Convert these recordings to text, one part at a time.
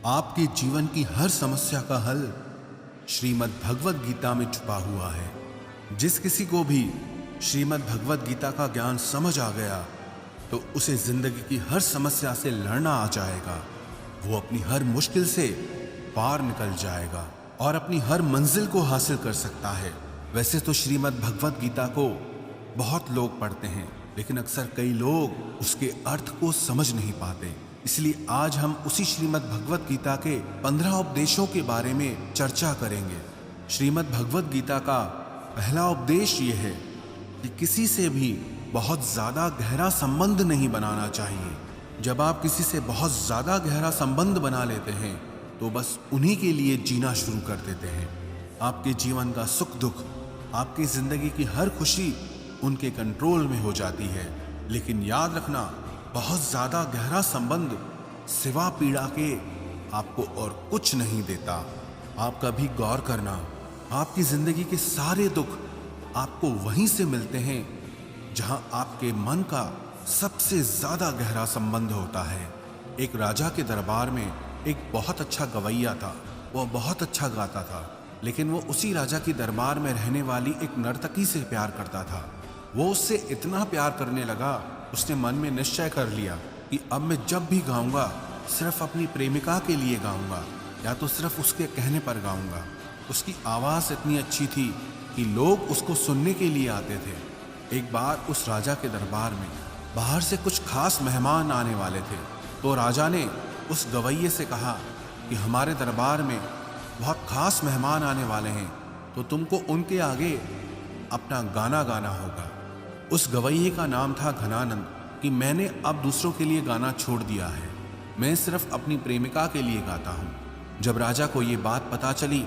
आपके जीवन की हर समस्या का हल श्रीमद् भगवत गीता में छुपा हुआ है। जिस किसी को भी श्रीमद् भगवत गीता का ज्ञान समझ आ गया तो उसे जिंदगी की हर समस्या से लड़ना आ जाएगा। वो अपनी हर मुश्किल से पार निकल जाएगा और अपनी हर मंजिल को हासिल कर सकता है। वैसे तो श्रीमद् भगवत गीता को बहुत लोग पढ़ते हैं, लेकिन अक्सर कई लोग उसके अर्थ को समझ नहीं पाते। इसलिए आज हम उसी श्रीमद् भगवत गीता के 15 उपदेशों के बारे में चर्चा करेंगे। श्रीमद् भगवत गीता का पहला उपदेश ये है कि किसी से भी बहुत ज़्यादा गहरा संबंध नहीं बनाना चाहिए। जब आप किसी से बहुत ज़्यादा गहरा संबंध बना लेते हैं तो बस उन्हीं के लिए जीना शुरू कर देते हैं। आपके जीवन का सुख दुख, आपकी ज़िंदगी की हर खुशी उनके कंट्रोल में हो जाती है। लेकिन याद रखना, बहुत ज़्यादा गहरा संबंध सिवा पीड़ा के आपको और कुछ नहीं देता। आप कभी गौर करना, आपकी ज़िंदगी के सारे दुख आपको वहीं से मिलते हैं जहां आपके मन का सबसे ज़्यादा गहरा संबंध होता है। एक राजा के दरबार में एक बहुत अच्छा गवैया था। वह बहुत अच्छा गाता था, लेकिन वो उसी राजा के दरबार में रहने वाली एक नर्तकी से प्यार करता था। वो उससे इतना प्यार करने लगा, उसने मन में निश्चय कर लिया कि अब मैं जब भी गाऊंगा सिर्फ अपनी प्रेमिका के लिए गाऊंगा, या तो सिर्फ उसके कहने पर गाऊंगा। उसकी आवाज़ इतनी अच्छी थी कि लोग उसको सुनने के लिए आते थे। एक बार उस राजा के दरबार में बाहर से कुछ खास मेहमान आने वाले थे, तो राजा ने उस गवैये से कहा कि हमारे दरबार में बहुत खास मेहमान आने वाले हैं, तो तुमको उनके आगे अपना गाना गाना होगा। उस गवैये का नाम था घनानंद। कि मैंने अब दूसरों के लिए गाना छोड़ दिया है, मैं सिर्फ अपनी प्रेमिका के लिए गाता हूँ। जब राजा को ये बात पता चली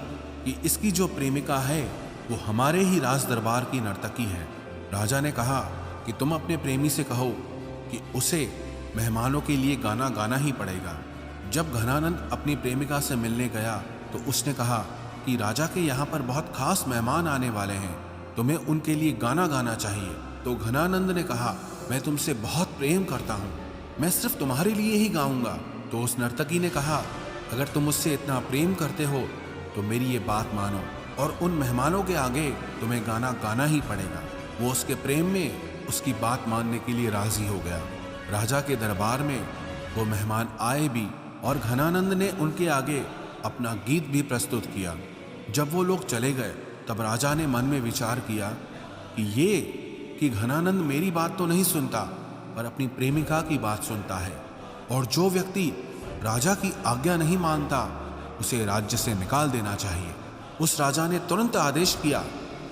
कि इसकी जो प्रेमिका है वो हमारे ही राज दरबार की नर्तकी है, राजा ने कहा कि तुम अपने प्रेमी से कहो कि उसे मेहमानों के लिए गाना गाना ही पड़ेगा। जब घनानंद अपनी प्रेमिका से मिलने गया तो उसने कहा कि राजा के यहाँ पर बहुत खास मेहमान आने वाले हैं, तुम्हें उनके लिए गाना गाना चाहिए। तो घनानंद ने कहा, मैं तुमसे बहुत प्रेम करता हूँ, मैं सिर्फ तुम्हारे लिए ही गाऊंगा। तो उस नर्तकी ने कहा, अगर तुम मुझसे इतना प्रेम करते हो तो मेरी ये बात मानो और उन मेहमानों के आगे तुम्हें गाना गाना ही पड़ेगा। वो उसके प्रेम में उसकी बात मानने के लिए राजी हो गया। राजा के दरबार में वो मेहमान आए भी और घनानंद ने उनके आगे अपना गीत भी प्रस्तुत किया। जब वो लोग चले गए तब राजा ने मन में विचार किया कि घनानंद मेरी बात तो नहीं सुनता पर अपनी प्रेमिका की बात सुनता है, और जो व्यक्ति राजा की आज्ञा नहीं मानता उसे राज्य से निकाल देना चाहिए। उस राजा ने तुरंत आदेश किया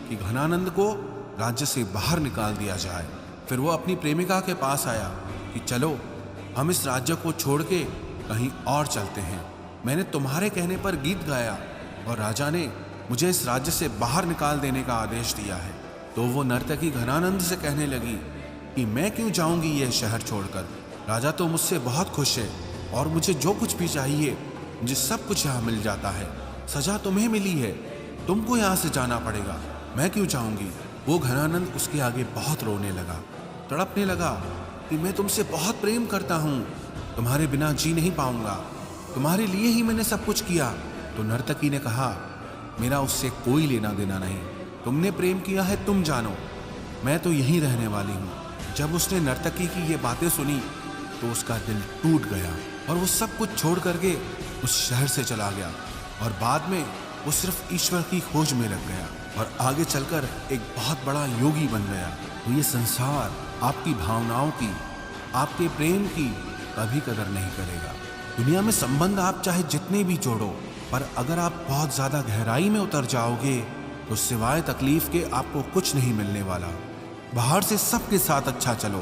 कि घनानंद को राज्य से बाहर निकाल दिया जाए। फिर वो अपनी प्रेमिका के पास आया कि चलो हम इस राज्य को छोड़ के कहीं और चलते हैं। मैंने तुम्हारे कहने पर गीत गाया और राजा ने मुझे इस राज्य से बाहर निकाल देने का आदेश दिया है। तो वो नर्तकी घनानंद से कहने लगी कि मैं क्यों जाऊंगी यह शहर छोड़कर, राजा तो मुझसे बहुत खुश है और मुझे जो कुछ भी चाहिए मुझे सब कुछ यहाँ मिल जाता है। सजा तुम्हें मिली है, तुमको यहाँ से जाना पड़ेगा, मैं क्यों जाऊंगी। वो घनानंद उसके आगे बहुत रोने लगा, तड़पने लगा कि मैं तुमसे बहुत प्रेम करता हूँ, तुम्हारे बिना जी नहीं पाऊंगा, तुम्हारे लिए ही मैंने सब कुछ किया। तो नर्तकी ने कहा, मेरा उससे कोई लेना देना नहीं, तुमने प्रेम किया है तुम जानो, मैं तो यहीं रहने वाली हूँ। जब उसने नर्तकी की ये बातें सुनी तो उसका दिल टूट गया और वो सब कुछ छोड़ करके उस शहर से चला गया और बाद में वो सिर्फ ईश्वर की खोज में लग गया और आगे चलकर एक बहुत बड़ा योगी बन गया। तो ये संसार आपकी भावनाओं की, आपके प्रेम की कभी कदर नहीं करेगा। दुनिया में संबंध आप चाहे जितने भी जोड़ो, पर अगर आप बहुत ज़्यादा गहराई में उतर जाओगे तो सिवाय तकलीफ के आपको कुछ नहीं मिलने वाला। बाहर से सबके साथ अच्छा चलो,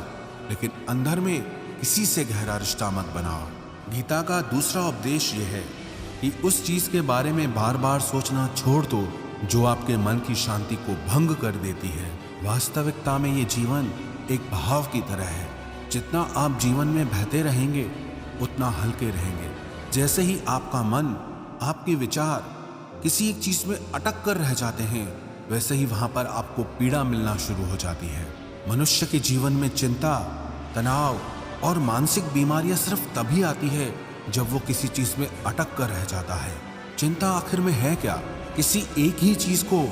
लेकिन अंदर में किसी से गहरा रिश्ता मत बनाओ। गीता का दूसरा उपदेश यह है कि उस चीज़ के बारे में बार बार सोचना छोड़ दो जो आपके मन की शांति को भंग कर देती है। वास्तविकता में ये जीवन एक बहाव की तरह है, जितना आप जीवन में बहते रहेंगे उतना हल्के रहेंगे। जैसे ही आपका मन, आपके विचार किसी एक चीज में अटक कर रह जाते हैं, वैसे ही वहां पर आपको पीड़ा मिलना शुरू हो जाती है। मनुष्य के जीवन में चिंता, तनाव और मानसिक बीमारियां सिर्फ तभी आती है जब वो किसी चीज में अटक कर रह जाता है। चिंता आखिर में है क्या? किसी एक ही चीज को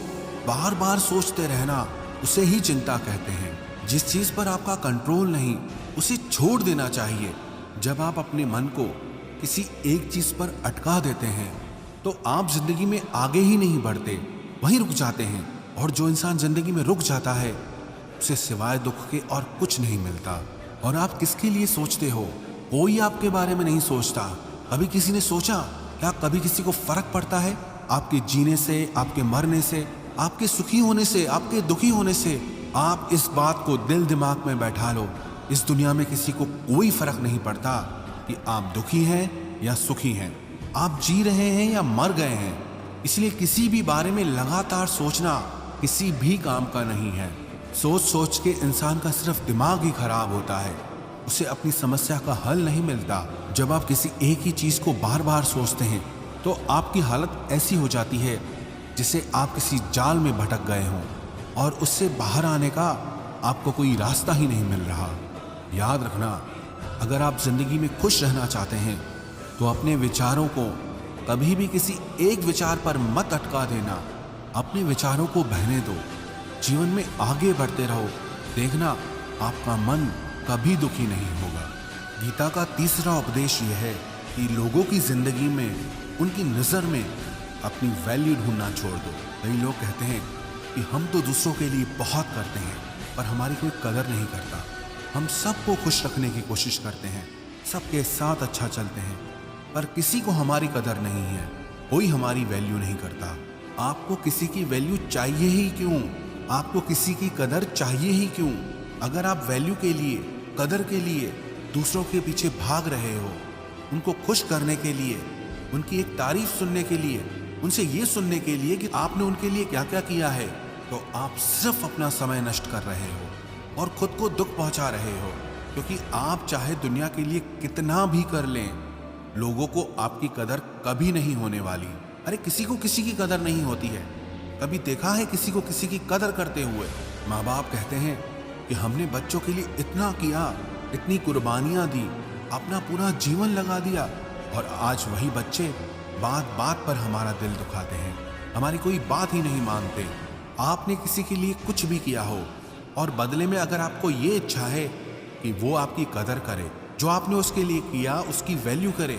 बार बार सोचते रहना, उसे ही चिंता कहते हैं। जिस चीज पर आपका कंट्रोल नहीं, उसे छोड़ देना चाहिए। जब आप अपने मन को किसी एक चीज पर अटका देते हैं तो आप जिंदगी में आगे ही नहीं बढ़ते, वहीं रुक जाते हैं। और जो इंसान जिंदगी में रुक जाता है उसे सिवाय दुख के और कुछ नहीं मिलता। और आप किसके लिए सोचते हो? कोई आपके बारे में नहीं सोचता। कभी किसी ने सोचा? क्या कभी किसी को फर्क पड़ता है आपके जीने से, आपके मरने से, आपके सुखी होने से, आपके दुखी होने से? आप इस बात को दिल दिमाग में बैठा लो, इस दुनिया में किसी को कोई फर्क नहीं पड़ता कि आप दुखी हैं या सुखी हैं, आप जी रहे हैं या मर गए हैं। इसलिए किसी भी बारे में लगातार सोचना किसी भी काम का नहीं है। सोच सोच के इंसान का सिर्फ दिमाग ही खराब होता है, उसे अपनी समस्या का हल नहीं मिलता। जब आप किसी एक ही चीज को बार बार सोचते हैं तो आपकी हालत ऐसी हो जाती है जिसे आप किसी जाल में भटक गए हों और उससे बाहर आने का आपको कोई रास्ता ही नहीं मिल रहा। याद रखना, अगर आप जिंदगी में खुश रहना चाहते हैं तो अपने विचारों को कभी भी किसी एक विचार पर मत अटका देना। अपने विचारों को बहने दो, जीवन में आगे बढ़ते रहो। देखना, आपका मन कभी दुखी नहीं होगा। गीता का तीसरा उपदेश यह है कि लोगों की जिंदगी में उनकी नज़र में अपनी वैल्यू ढूंढना छोड़ दो। कई लोग कहते हैं कि हम तो दूसरों के लिए बहुत करते हैं पर हमारी कोई कदर नहीं करता। हम सबको खुश रखने की कोशिश करते हैं, सबके साथ अच्छा चलते हैं, पर किसी को हमारी कदर नहीं है, कोई हमारी वैल्यू नहीं करता। आपको किसी की वैल्यू चाहिए ही क्यों? आपको किसी की कदर चाहिए ही क्यों? अगर आप वैल्यू के लिए, कदर के लिए दूसरों के पीछे भाग रहे हो, उनको खुश करने के लिए, उनकी एक तारीफ सुनने के लिए, उनसे ये सुनने के लिए कि आपने उनके लिए क्या क्या किया है, तो आप सिर्फ अपना समय नष्ट कर रहे हो और खुद को दुख पहुंचा रहे हो। क्योंकि आप चाहे दुनिया के लिए कितना भी कर लें, लोगों को आपकी कदर कभी नहीं होने वाली। अरे किसी को किसी की कदर नहीं होती है। कभी देखा है किसी को किसी की कदर करते हुए? माँ बाप कहते हैं कि हमने बच्चों के लिए इतना किया, इतनी कुर्बानियाँ दी, अपना पूरा जीवन लगा दिया, और आज वही बच्चे बात बात पर हमारा दिल दुखाते हैं, हमारी कोई बात ही नहीं मानते। आपने किसी के लिए कुछ भी किया हो और बदले में अगर आपको ये इच्छा है कि वो आपकी कदर करे, जो आपने उसके लिए किया उसकी वैल्यू करे,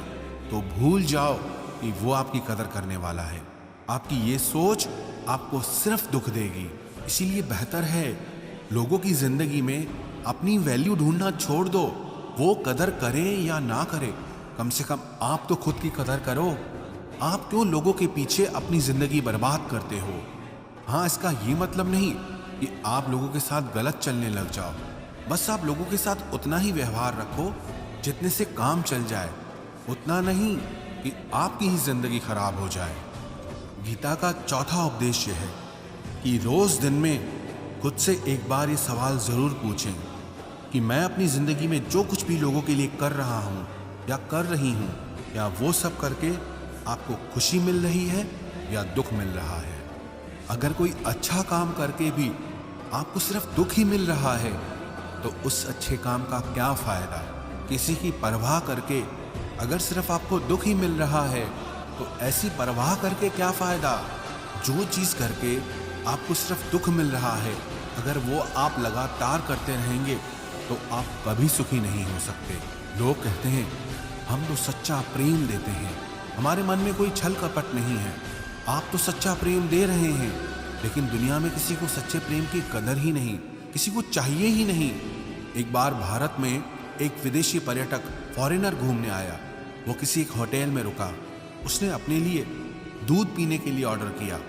तो भूल जाओ कि वो आपकी कदर करने वाला है। आपकी ये सोच आपको सिर्फ दुख देगी। इसीलिए बेहतर है लोगों की जिंदगी में अपनी वैल्यू ढूंढना छोड़ दो। वो कदर करे या ना करे, कम से कम आप तो खुद की कदर करो। आप क्यों लोगों के पीछे अपनी जिंदगी बर्बाद करते हो? हाँ, इसका ये मतलब नहीं कि आप लोगों के साथ गलत चलने लग जाओ। बस आप लोगों के साथ उतना ही व्यवहार रखो जितने से काम चल जाए, उतना नहीं कि आपकी ही जिंदगी खराब हो जाए। गीता का चौथा उपदेश यह है कि रोज दिन में खुद से एक बार ये सवाल जरूर पूछें कि मैं अपनी जिंदगी में जो कुछ भी लोगों के लिए कर रहा हूँ या कर रही हूँ, या वो सब करके आपको खुशी मिल रही है या दुख मिल रहा है। अगर कोई अच्छा काम करके भी आपको सिर्फ दुख ही मिल रहा है तो उस अच्छे काम का क्या फायदा? किसी की परवाह करके अगर सिर्फ आपको दुख ही मिल रहा है तो ऐसी परवाह करके क्या फायदा? जो चीज करके आपको सिर्फ दुख मिल रहा है, अगर वो आप लगातार करते रहेंगे तो आप कभी सुखी नहीं हो सकते। लोग कहते हैं हम तो सच्चा प्रेम देते हैं, हमारे मन में कोई छल कपट नहीं है। आप तो सच्चा प्रेम दे रहे हैं, लेकिन दुनिया में किसी को सच्चे प्रेम की कदर ही नहीं, किसी को चाहिए ही नहीं। एक बार भारत में एक विदेशी पर्यटक फॉरेनर घूमने आया। वो किसी एक होटल में रुका। उसने अपने लिए दूध पीने के लिए ऑर्डर किया।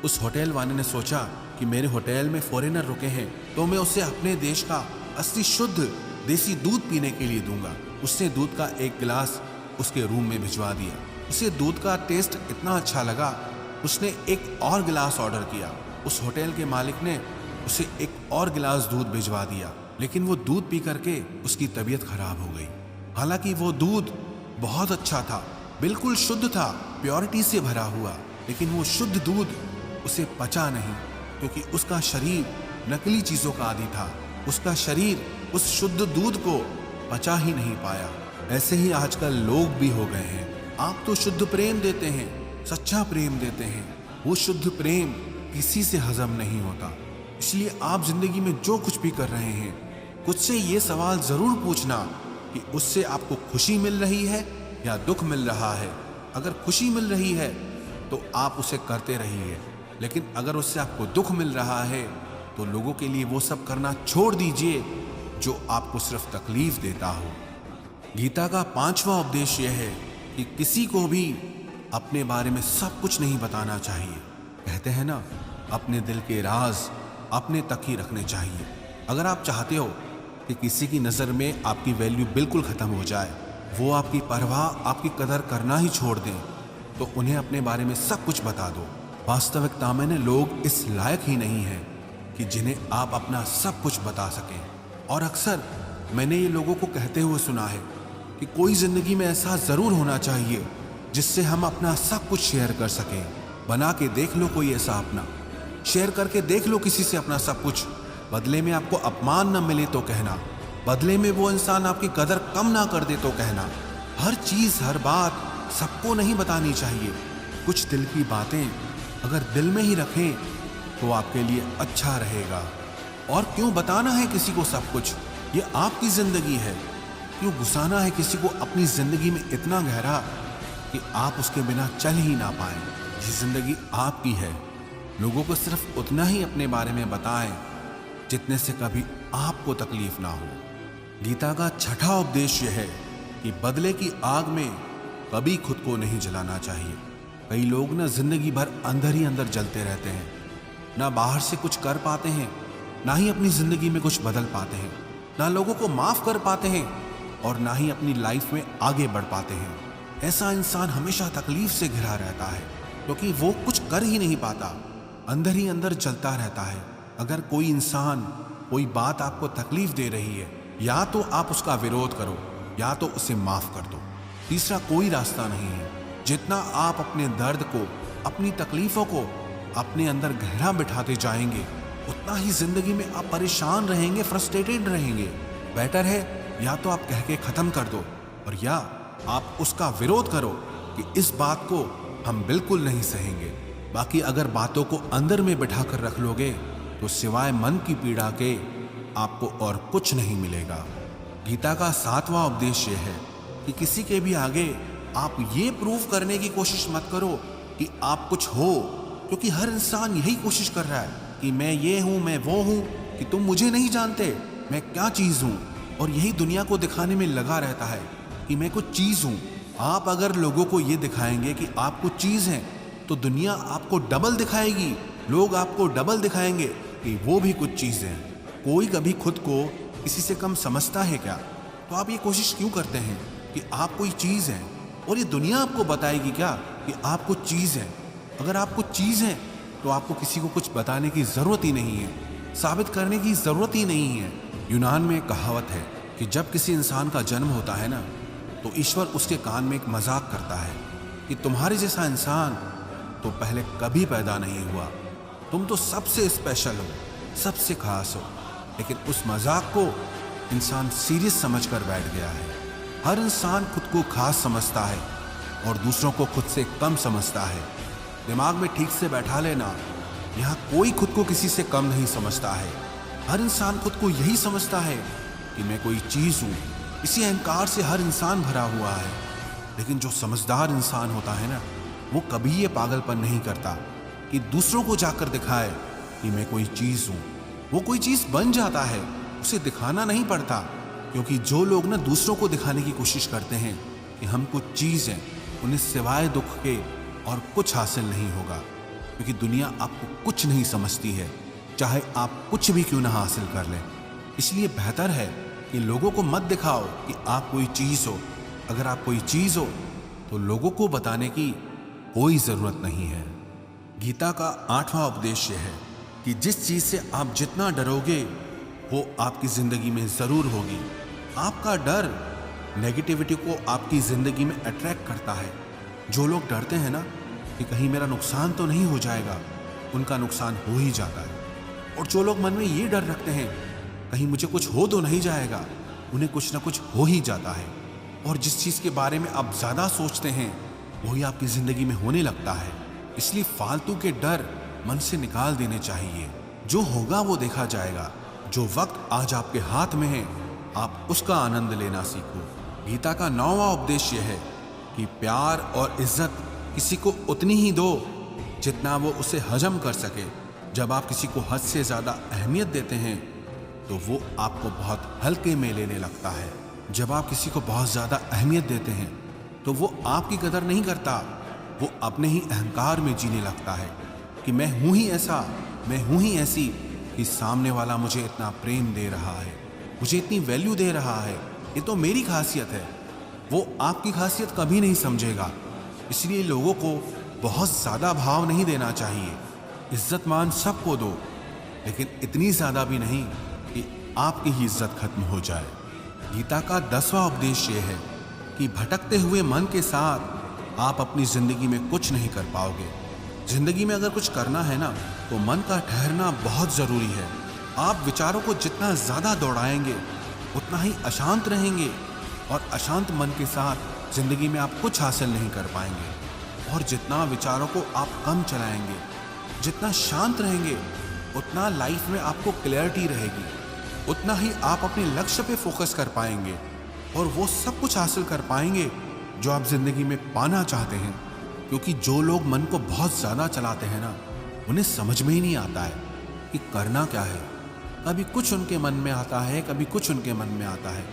उस होटल वाले ने सोचा कि मेरे होटल में फॉरेनर रुके हैं तो मैं उसे अपने देश का असली शुद्ध देसी दूध पीने के लिए दूंगा। उसने दूध का एक गिलास उसके रूम में भिजवा दिया। उसे दूध का टेस्ट इतना अच्छा लगा, उसने एक और गिलास ऑर्डर किया। उस होटल के मालिक ने उसे एक और गिलास दूध भिजवा दिया, लेकिन वो दूध पी करके उसकी तबीयत खराब हो गई। हालांकि वो दूध बहुत अच्छा था, बिल्कुल शुद्ध था, प्योरिटी से भरा हुआ, लेकिन वो शुद्ध दूध उसे पचा नहीं, क्योंकि उसका शरीर नकली चीजों का आदी था। उसका शरीर उस शुद्ध दूध को पचा ही नहीं पाया। ऐसे ही आजकल लोग भी हो गए हैं। आप तो शुद्ध प्रेम देते हैं, सच्चा प्रेम देते हैं, वो शुद्ध प्रेम किसी से हजम नहीं होता। इसलिए आप जिंदगी में जो कुछ भी कर रहे हैं, खुद से ये सवाल जरूर पूछना कि उससे आपको खुशी मिल रही है या दुख मिल रहा है। अगर खुशी मिल रही है तो आप उसे करते रहिए, लेकिन अगर उससे आपको दुख मिल रहा है तो लोगों के लिए वो सब करना छोड़ दीजिए जो आपको सिर्फ तकलीफ देता हो। गीता का 5वां उपदेश यह है कि किसी को भी अपने बारे में सब कुछ नहीं बताना चाहिए। कहते हैं ना, अपने दिल के राज अपने तक ही रखने चाहिए। अगर आप चाहते हो कि किसी की नज़र में आपकी वैल्यू बिल्कुल ख़त्म हो जाए, वो आपकी परवाह, आपकी कदर करना ही छोड़ दें, तो उन्हें अपने बारे में सब कुछ बता दो। वास्तविकता में लोग इस लायक ही नहीं हैं कि जिन्हें आप अपना सब कुछ बता सकें। और अक्सर मैंने ये लोगों को कहते हुए सुना है कि कोई ज़िंदगी में ऐसा ज़रूर होना चाहिए जिससे हम अपना सब कुछ शेयर कर सकें। बना के देख लो कोई ऐसा अपना, शेयर करके देख लो किसी से अपना सब कुछ। बदले में आपको अपमान न मिले तो कहना, बदले में वो इंसान आपकी कदर कम ना कर दे तो कहना। हर चीज़, हर बात सबको नहीं बतानी चाहिए। कुछ दिल की बातें अगर दिल में ही रखें तो आपके लिए अच्छा रहेगा। और क्यों बताना है किसी को सब कुछ? ये आपकी ज़िंदगी है। क्यों घुसाना है किसी को अपनी ज़िंदगी में इतना गहरा कि आप उसके बिना चल ही ना पाएं? ये ज़िंदगी आपकी है। लोगों को सिर्फ उतना ही अपने बारे में बताएं जितने से कभी आपको तकलीफ ना हो। गीता का 6वां उपदेश यह है कि बदले की आग में कभी खुद को नहीं जलाना चाहिए। कई लोग ना जिंदगी भर अंदर ही अंदर जलते रहते हैं, ना बाहर से कुछ कर पाते हैं, ना ही अपनी जिंदगी में कुछ बदल पाते हैं, ना लोगों को माफ कर पाते हैं और ना ही अपनी लाइफ में आगे बढ़ पाते हैं। ऐसा इंसान हमेशा तकलीफ से घिरा रहता है क्योंकि वो कुछ कर ही नहीं पाता, अंदर ही अंदर जलता रहता है। अगर कोई इंसान, कोई बात आपको तकलीफ दे रही है, या तो आप उसका विरोध करो या तो उसे माफ कर दो। तीसरा कोई रास्ता नहीं है। जितना आप अपने दर्द को, अपनी तकलीफों को अपने अंदर गहरा बिठाते जाएंगे, उतना ही जिंदगी में आप परेशान रहेंगे, फ्रस्ट्रेटेड रहेंगे। बेटर है या तो आप कह के खत्म कर दो और या आप उसका विरोध करो कि इस बात को हम बिल्कुल नहीं सहेंगे। बाकी अगर बातों को अंदर में बिठा कर रख लोगे तो सिवाय मन की पीड़ा के आपको और कुछ नहीं मिलेगा। गीता का 7वां उपदेश यह है कि किसी के भी आगे आप ये प्रूव करने की कोशिश मत करो कि आप कुछ हो, क्योंकि हर इंसान यही कोशिश कर रहा है कि मैं ये हूं, मैं वो हूं, कि तुम मुझे नहीं जानते मैं क्या चीज़ हूं, और यही दुनिया को दिखाने में लगा रहता है कि मैं कुछ चीज़ हूं। आप अगर लोगों को ये दिखाएंगे कि आप कुछ चीज़ हैं तो दुनिया आपको डबल दिखाएगी, लोग आपको डबल दिखाएंगे कि वो भी कुछ चीज़ हैं। कोई कभी खुद को किसी से कम समझता है क्या? तो आप ये कोशिश क्यों करते हैं कि आप कोई चीज़ हैं? और ये दुनिया आपको बताएगी क्या कि आप कुछ चीज़ हैं? अगर आप कुछ चीज़ हैं तो आपको किसी को कुछ बताने की ज़रूरत ही नहीं है, साबित करने की ज़रूरत ही नहीं है। यूनान में एक कहावत है कि जब किसी इंसान का जन्म होता है ना, तो ईश्वर उसके कान में एक मजाक करता है कि तुम्हारे जैसा इंसान तो पहले कभी पैदा नहीं हुआ, तुम तो सबसे स्पेशल हो, सबसे खास हो। लेकिन उस मजाक को इंसान सीरियस समझकर बैठ गया है। हर इंसान खुद को खास समझता है और दूसरों को खुद से कम समझता है। दिमाग में ठीक से बैठा लेना, यहाँ कोई खुद को किसी से कम नहीं समझता है। हर इंसान खुद को यही समझता है कि मैं कोई चीज़ हूँ। इसी अहंकार से हर इंसान भरा हुआ है। लेकिन जो समझदार इंसान होता है ना, वो कभी ये पागलपन नहीं करता कि दूसरों को जाकर दिखाए कि मैं कोई चीज़ हूँ। वो कोई चीज़ बन जाता है, उसे दिखाना नहीं पड़ता। क्योंकि जो लोग ना दूसरों को दिखाने की कोशिश करते हैं कि हम कुछ चीज़ हैं, उन्हें सिवाय दुख के और कुछ हासिल नहीं होगा। क्योंकि दुनिया आपको कुछ नहीं समझती है, चाहे आप कुछ भी क्यों ना हासिल कर लें। इसलिए बेहतर है कि लोगों को मत दिखाओ कि आप कोई चीज़ हो। अगर आप कोई चीज़ हो तो लोगों को बताने की कोई ज़रूरत नहीं है। गीता का 8वां उपदेश है कि जिस चीज़ से आप जितना डरोगे वो आपकी ज़िंदगी में ज़रूर होगी। आपका डर नेगेटिविटी को आपकी ज़िंदगी में अट्रैक्ट करता है। जो लोग डरते हैं ना कि कहीं मेरा नुकसान तो नहीं हो जाएगा, उनका नुकसान हो ही जाता है। और जो लोग मन में ये डर रखते हैं कहीं मुझे कुछ हो तो नहीं जाएगा, उन्हें कुछ ना कुछ हो ही जाता है। और जिस चीज के बारे में आप ज्यादा सोचते हैं वही आपकी जिंदगी में होने लगता है। इसलिए फालतू के डर मन से निकाल देने चाहिए। जो होगा वो देखा जाएगा। जो वक्त आज आपके हाथ में है आप उसका आनंद लेना सीखो। गीता का 9वां उपदेश यह है कि प्यार और इज्जत किसी को उतनी ही दो जितना वो उसे हजम कर सके। जब आप किसी को हद से ज्यादा अहमियत देते हैं तो वो आपको बहुत हल्के में लेने लगता है। जब आप किसी को बहुत ज्यादा अहमियत देते हैं तो वो आपकी कदर नहीं करता, वो अपने ही अहंकार में जीने लगता है कि मैं हूं ही ऐसा, मैं हूं ही ऐसी कि सामने वाला मुझे इतना प्रेम दे रहा है, मुझे इतनी वैल्यू दे रहा है, ये तो मेरी खासियत है। वो आपकी खासियत कभी नहीं समझेगा। इसलिए लोगों को बहुत ज्यादा भाव नहीं देना चाहिए। इज्जत मान सबको दो, लेकिन इतनी ज्यादा भी नहीं कि आपकी ही इज्जत खत्म हो जाए। गीता का 10वां उपदेश ये है कि भटकते हुए मन के साथ आप अपनी जिंदगी में कुछ नहीं कर पाओगे। जिंदगी में अगर कुछ करना है ना तो मन का ठहरना बहुत जरूरी है। आप विचारों को जितना ज्यादा दौड़ाएंगे उतना ही अशांत रहेंगे, और अशांत मन के साथ जिंदगी में आप कुछ हासिल नहीं कर पाएंगे। और जितना विचारों को आप कम चलाएंगे, जितना शांत रहेंगे, उतना लाइफ में आपको क्लैरिटी रहेगी, उतना ही आप अपने लक्ष्य पे फोकस कर पाएंगे और वो सब कुछ हासिल कर पाएंगे जो आप जिंदगी में पाना चाहते हैं। क्योंकि जो लोग मन को बहुत ज्यादा चलाते हैं ना, उन्हें समझ में ही नहीं आता है कि करना क्या है। कभी कुछ उनके मन में आता है, कभी कुछ उनके मन में आता है।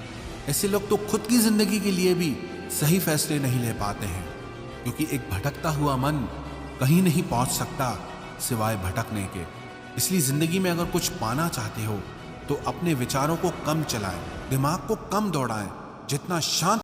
ऐसे लोग तो खुद की जिंदगी के लिए भी सही फैसले नहीं ले पाते हैं, क्योंकि एक भटकता हुआ मन कहीं नहीं पहुंच सकता सिवाय भटकने के। इसलिए जिंदगी में अगर कुछ पाना चाहते हो तो अपने विचारों को कम चलाएं, दिमाग को कम दौड़ाएं। जितना शांत